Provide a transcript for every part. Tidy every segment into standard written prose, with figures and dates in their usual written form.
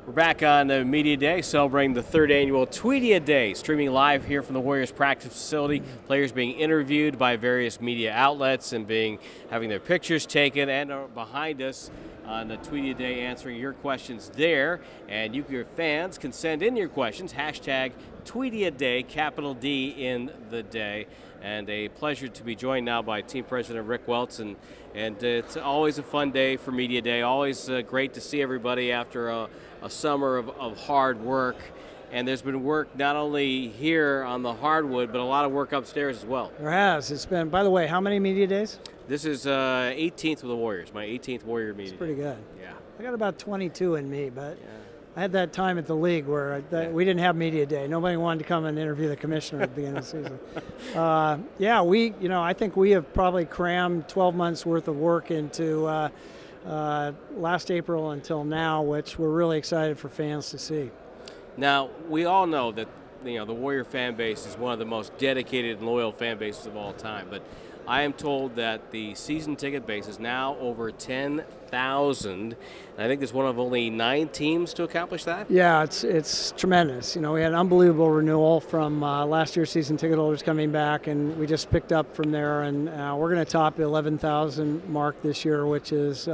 We're back on Media Day, celebrating the third annual Tweedia Day, streaming live here from the Warriors practice facility. Players being interviewed by various media outlets and having their pictures taken, and behind us on the Tweedia Day answering your questions there. And you, your fans, can send in your questions, hashtag Tweedia Day, capital D in the day. And a pleasure to be joined now by Team President Rick Welts, and it's always a fun day for Media Day. Always great to see everybody after a summer of hard work. And there's been work not only here on the hardwood, but a lot of work upstairs as well. There has. It's been, by the way, how many Media Days? This is 18th with the Warriors, my 18th Warrior Media. That's pretty good. Yeah. I got about 22 in me, but yeah. I had that time at the league where we didn't have Media Day. Nobody wanted to come and interview the commissioner at the beginning of the season. I think we have probably crammed 12 months worth of work into last April until now, which we're really excited for fans to see. Now, we all know that the Warrior fan base is one of the most dedicated and loyal fan bases of all time, but I am told that the season ticket base is now over 10,000. I think it's one of only 9 teams to accomplish that. Yeah, it's tremendous. We had an unbelievable renewal from last year's season ticket holders coming back, and we just picked up from there, and we're going to top the 11,000 mark this year, which is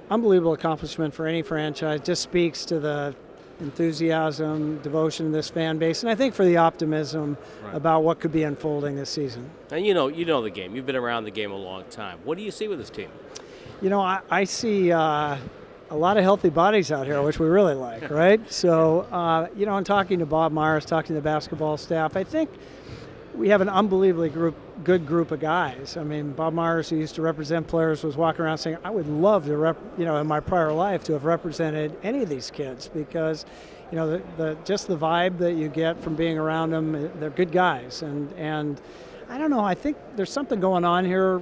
unbelievable accomplishment for any franchise. Just speaks to the enthusiasm, devotion to this fan base, and I think for the optimism about what could be unfolding this season. And you know the game. You've been around the game a long time. What do you see with this team? I see a lot of healthy bodies out here, which we really like, right? So, in talking to Bob Myers, talking to the basketball staff, I think we have an unbelievably good group of guys. I mean, Bob Myers, who used to represent players, was walking around saying, I would love to, in my prior life, to have represented any of these kids because, just the vibe that you get from being around them, they're good guys. And I don't know, I think there's something going on here.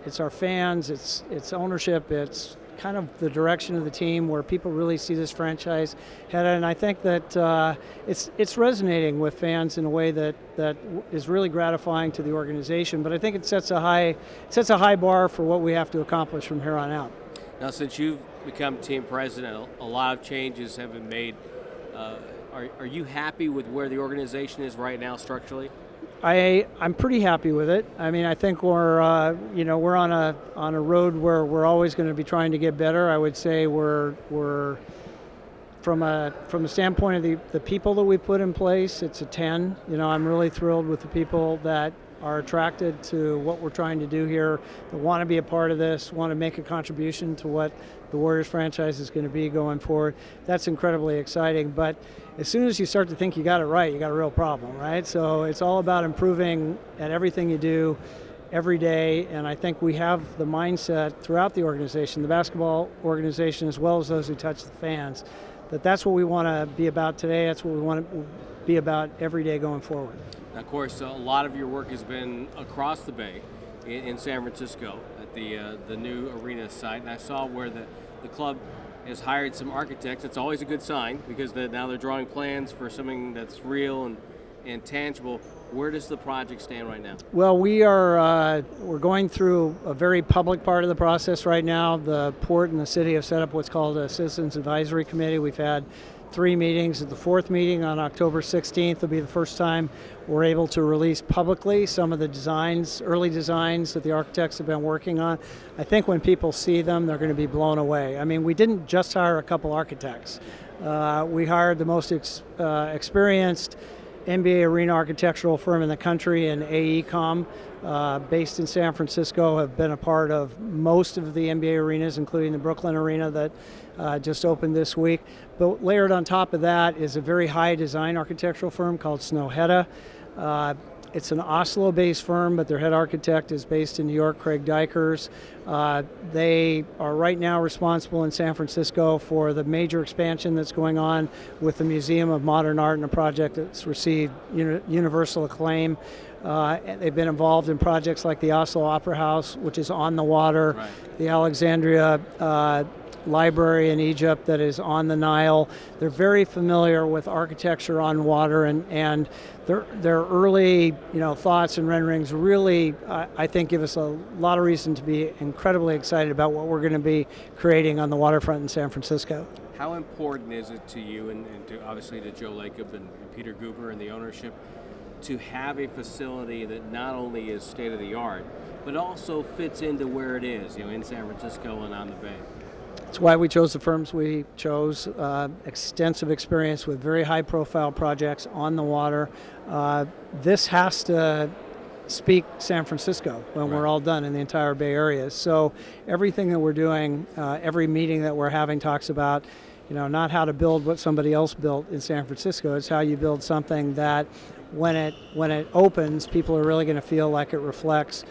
It's our fans, it's ownership, it's kind of the direction of the team where people really see this franchise headed, and I think that it's resonating with fans in a way that is really gratifying to the organization. But I think it sets a high bar for what we have to accomplish from here on out. Now, since you've become team president, a lot of changes have been made. Are you happy with where the organization is right now structurally? I'm pretty happy with it. I mean, I think we're on a road where we're always going to be trying to get better. I would say we're from a standpoint of the people that we put in place, it's a 10. I'm really thrilled with the people that are attracted to what we're trying to do here, that want to be a part of this, want to make a contribution to what the Warriors franchise is going to be going forward. That's incredibly exciting. But as soon as you start to think you got it right, you got a real problem, right? So it's all about improving at everything you do every day, and I think we have the mindset throughout the organization, the basketball organization as well as those who touch the fans, that's what we want to be about today. That's what we want to be about every day going forward. Now, of course, a lot of your work has been across the bay in San Francisco at the new arena site, and I saw where the club has hired some architects. It's always a good sign because now they're drawing plans for something that's real and tangible. Where does the project stand right now? Well, we're going through a very public part of the process right now. The port and the city have set up what's called a Citizens Advisory Committee. We've had 3 meetings. At the 4th meeting on October 16th will be the first time we're able to release publicly some of the early designs that the architects have been working on. I think when people see them, they're going to be blown away. I mean, we didn't just hire a couple architects. We hired the most experienced NBA arena architectural firm in the country, and AECOM, based in San Francisco, have been a part of most of the NBA arenas, including the Brooklyn Arena that just opened this week. But layered on top of that is a very high design architectural firm called Snøhetta. It's an Oslo-based firm, but their head architect is based in New York, Craig Dykers. They are right now responsible in San Francisco for the major expansion that's going on with the Museum of Modern Art, and a project that's received universal acclaim. They've been involved in projects like the Oslo Opera House, which is on the water, right. The Alexandria library in Egypt that is on the Nile. They're very familiar with architecture on water, and their early thoughts and renderings really, I think, give us a lot of reason to be incredibly excited about what we're going to be creating on the waterfront in San Francisco. How important is it to you and obviously to Joe Lacob and Peter Guber and the ownership to have a facility that not only is state-of-the-art, but also fits into where it is, in San Francisco and on the Bay? That's why we chose the firms we chose. Extensive experience with very high-profile projects on the water. This has to speak San Francisco when we're all done in the entire Bay Area. So everything that we're doing, every meeting that we're having talks about, not how to build what somebody else built in San Francisco. It's how you build something that when it opens, people are really going to feel like it reflects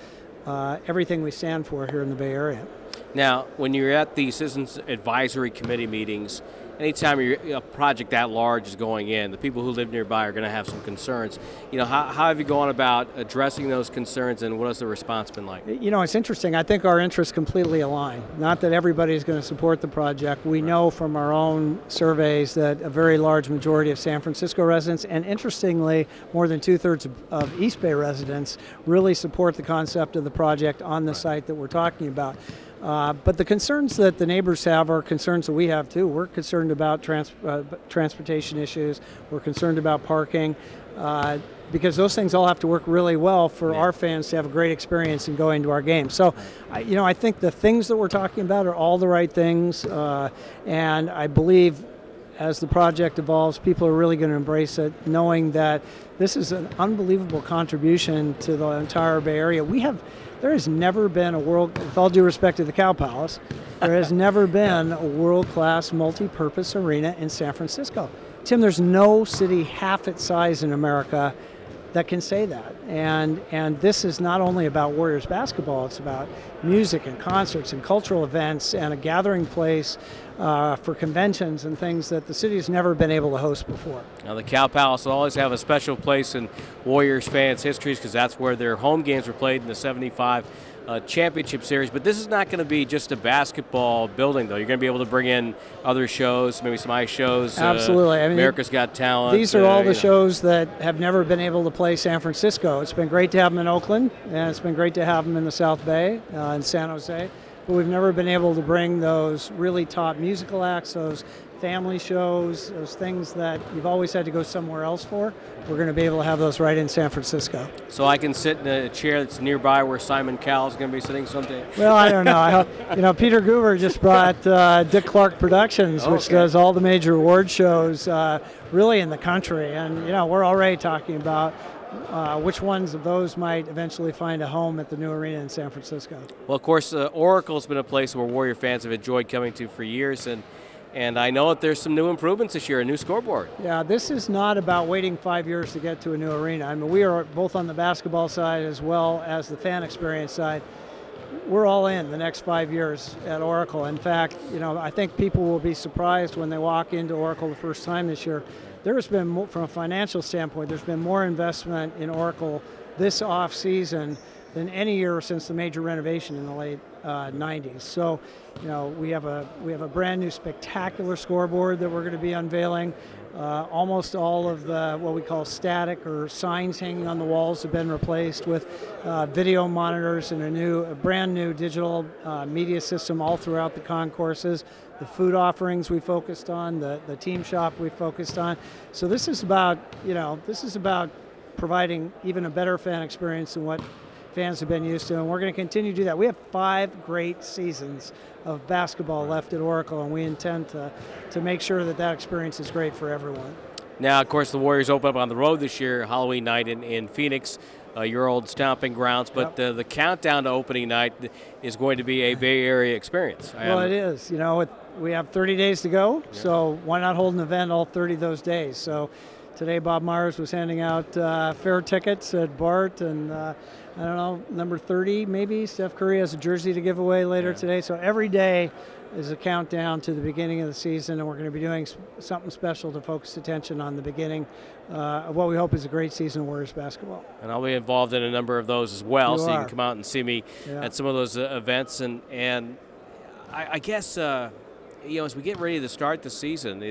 everything we stand for here in the Bay Area. Now, when you're at the Citizens Advisory Committee meetings, anytime a project that large is going in, the people who live nearby are going to have some concerns. How have you gone about addressing those concerns, and what has the response been like? It's interesting. I think our interests completely align. Not that everybody is going to support the project. We know from our own surveys that a very large majority of San Francisco residents, and interestingly, more than 2/3 of East Bay residents, really support the concept of the project on the site that we're talking about. But the concerns that the neighbors have are concerns that we have too. We're concerned about transportation issues. We're concerned about parking, because those things all have to work really well for our fans to have a great experience in going to our games. So, I think the things that we're talking about are all the right things, and I believe as the project evolves, people are really going to embrace it, knowing that this is an unbelievable contribution to the entire Bay Area. There has never been with all due respect to the Cow Palace, there has never been a world-class multi-purpose arena in San Francisco. Tim, there's no city half its size in America that can say that. And this is not only about Warriors basketball, it's about music and concerts and cultural events and a gathering place for conventions and things that the city has never been able to host before. Now, the Cow Palace will always have a special place in Warriors fans' histories because that's where their home games were played in the '75 championship series. But this is not going to be just a basketball building, though. You're going to be able to bring in other shows, maybe some ice shows. Absolutely. America's Got Talent. These are all the shows that have never been able to play San Francisco. It's been great to have them in Oakland, and it's been great to have them in the South Bay, in San Jose. But we've never been able to bring those really top musical acts, those family shows, those things that you've always had to go somewhere else for. We're going to be able to have those right in San Francisco. So I can sit in a chair that's nearby where Simon Cowell is going to be sitting someday? Well, I don't know. I hope, Peter Guber just brought Dick Clark Productions, which does all the major award shows really in the country. And, we're already talking about which ones of those might eventually find a home at the new arena in San Francisco. Well, of course, Oracle's been a place where Warrior fans have enjoyed coming to for years, and I know that there's some new improvements this year, a new scoreboard. Yeah, this is not about waiting 5 years to get to a new arena. I mean, we are both on the basketball side as well as the fan experience side. We're all in the next 5 years at Oracle. In fact, I think people will be surprised when they walk into Oracle the first time this year. There's been, more, from a financial standpoint, there's been more investment in Oracle this off season than any year since the major renovation in the late 90s. So, we have a brand new spectacular scoreboard that we're going to be unveiling. Almost all of the what we call static or signs hanging on the walls have been replaced with video monitors and a brand new digital media system all throughout the concourses. The food offerings we focused on, the team shop we focused on. So this is about providing even a better fan experience than what fans have been used to, and we're going to continue to do that. We have 5 great seasons of basketball left at Oracle, and we intend to make sure that experience is great for everyone. Now, of course, the Warriors open up on the road this year, Halloween night in Phoenix, your old stomping grounds, but the countdown to opening night is going to be a Bay Area experience. Well, it is. We have 30 days to go, so why not hold an event all 30 of those days? So today Bob Myers was handing out fair tickets at BART, and I don't know, number 30 maybe. Steph Curry has a jersey to give away later today. So every day is a countdown to the beginning of the season, and we're going to be doing something special to focus attention on the beginning of what we hope is a great season of Warriors basketball. And I'll be involved in a number of those as well, so you can come out and see me at some of those events. And I guess, as we get ready to start the season,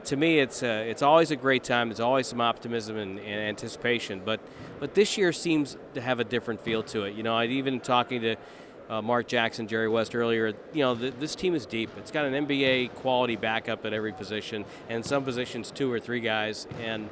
to me, it's always a great time. There's always some optimism and anticipation, but this year seems to have a different feel to it. I'd even talking Mark Jackson, Jerry West earlier, this team is deep. It's got an NBA quality backup at every position, and in some positions 2 or 3 guys. And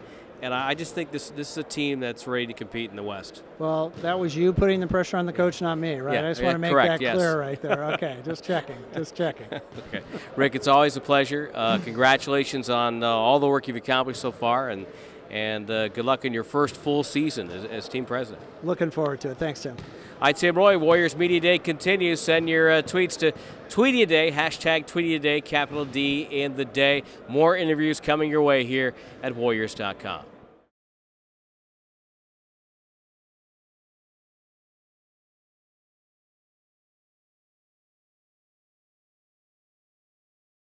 I just think this is a team that's ready to compete in the West. Well, that was you putting the pressure on the coach, not me, right? Yeah, I just want to make correct, that clear right there. Okay, just checking. Okay, Rick, it's always a pleasure. Congratulations on all the work you've accomplished so far, and good luck in your first full season as team president. Looking forward to it. Thanks, Tim. All right, Tim Roye, Warriors Media Day continues. Send your tweets to Tweetiaday, hashtag Tweetiaday, capital D in the day. More interviews coming your way here at Warriors.com.